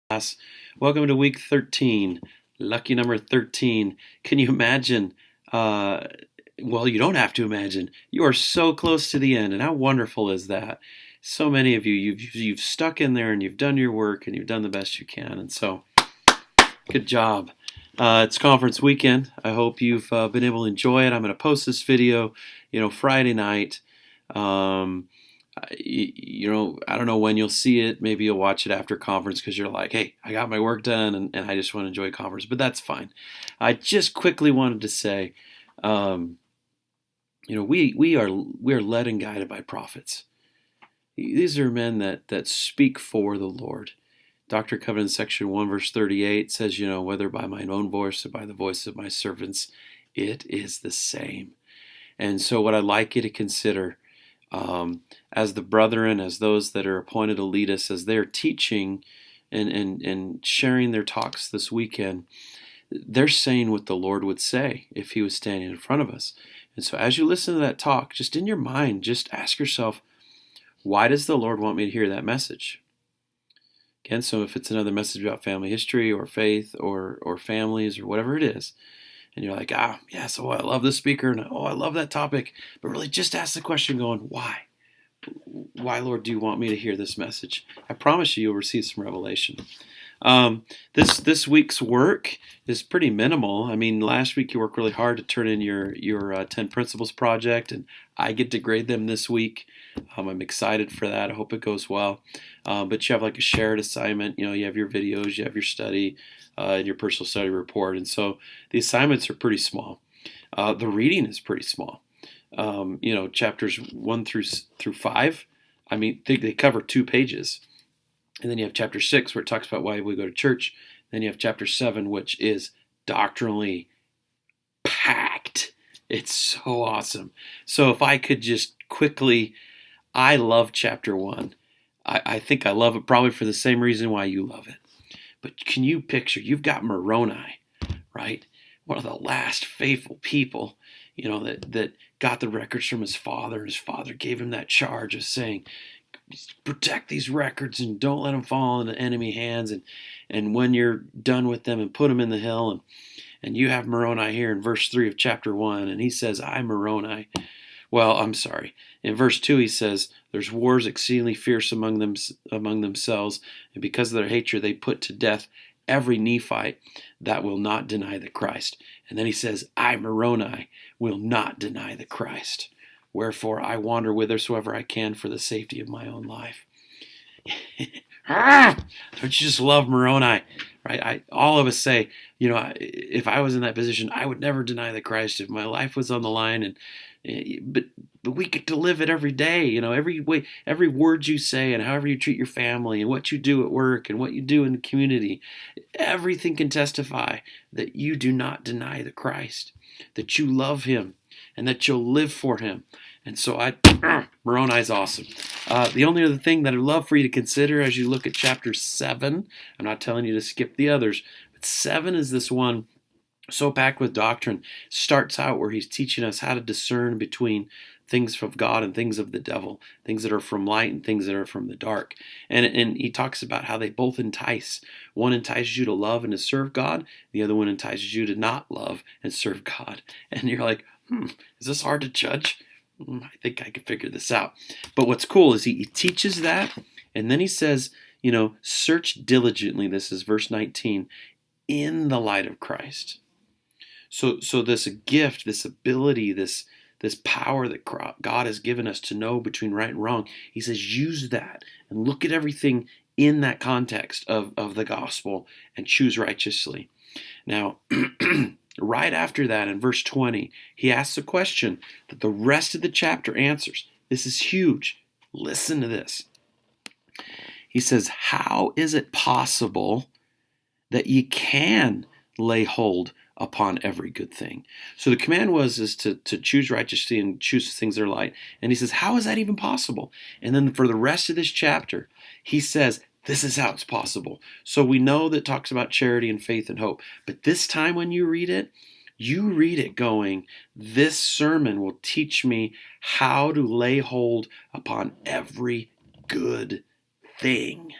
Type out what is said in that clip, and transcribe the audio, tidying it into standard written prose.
Class. Welcome to week 13, lucky number 13. Can you imagine? Well, you don't have to imagine. You are so close to the end, and how wonderful is that? So many of you, you've stuck in there and you've done your work and you've done the best you can, and so good job. It's conference weekend. I hope you've been able to enjoy it. I'm going to post this video, Friday night. Um, I don't know when you'll see it. Maybe you'll watch it after conference because you're like, hey, I got my work done and I just want to enjoy conference, but that's fine. I just quickly wanted to say, um, we are led and guided by prophets. These are men that speak for the Lord. Doctrine and Covenants section 1 verse 38 says, whether by mine own voice or by the voice of my servants, it is the same. And so what I'd like you to consider, as the brethren, as those that are appointed to lead us, as they're teaching and sharing their talks this weekend, they're saying what the Lord would say if he was standing in front of us. And so as you listen to that talk, just in your mind, just ask yourself, why does the Lord want me to hear that message? Again, so if it's another message about family history or faith or families or whatever it is, and you're like, yes, I love this speaker, and I love that topic, but really just ask the question going, why? Why, Lord, do you want me to hear this message? I promise you'll receive some revelation. This week's work is pretty minimal. I mean, last week you worked really hard to turn in your 10 principles project, and I get to grade them this week. I'm excited for that. I hope it goes well. But you have like a shared assignment. You have your videos, you have your study, and your personal study report, and so the assignments are pretty small. The reading is pretty small. Chapters 1 through 5. I mean, they cover 2 pages. And then you have chapter 6, where it talks about why we go to church. Then you have chapter 7, which is doctrinally packed. It's so awesome. So if I could just quickly, I love chapter 1. I think I love it probably for the same reason why you love it. But can you picture, you've got Moroni, right? One of the last faithful people, that got the records from his father. His father gave him that charge of saying, protect these records and don't let them fall into enemy hands, and when you're done with them, and put them in the hill. And you have Moroni here in verse 3 of chapter 1, and he says, I Moroni. Well, I'm sorry. In verse 2 he says, there's wars exceedingly fierce among themselves, and because of their hatred they put to death every Nephite that will not deny the Christ. And then he says, I Moroni will not deny the Christ. Wherefore I wander whithersoever I can for the safety of my own life. Don't you just love Moroni? Right? All of us say, if I was in that position, I would never deny the Christ if my life was on the line. But we get to live it every day. Every word you say, and however you treat your family, and what you do at work, and what you do in the community, everything can testify that you do not deny the Christ, that you love him, and that you'll live for him. And so Moroni's awesome. The only other thing that I'd love for you to consider as you look at chapter 7, I'm not telling you to skip the others, but 7 is this one so packed with doctrine. Starts out where he's teaching us how to discern between things from God and things of the devil, things that are from light and things that are from the dark. And he talks about how they both entice. One entices you to love and to serve God. The other one entices you to not love and serve God. And you're like, is this hard to judge? I think I can figure this out. But what's cool is he teaches that, and then he says, search diligently, this is verse 19, in the light of Christ. So this gift, this ability, this power that God has given us to know between right and wrong, he says use that and look at everything in that context of the gospel and choose righteously. Now, right after that, in verse 20, he asks a question that the rest of the chapter answers. This is huge. Listen to this. He says, how is it possible that ye can lay hold upon every good thing? So the command is to choose righteously and choose things that are light. And he says, how is that even possible? And then for the rest of this chapter, he says, this is how it's possible. So we know that talks about charity and faith and hope. But this time when you read it going, this sermon will teach me how to lay hold upon every good thing.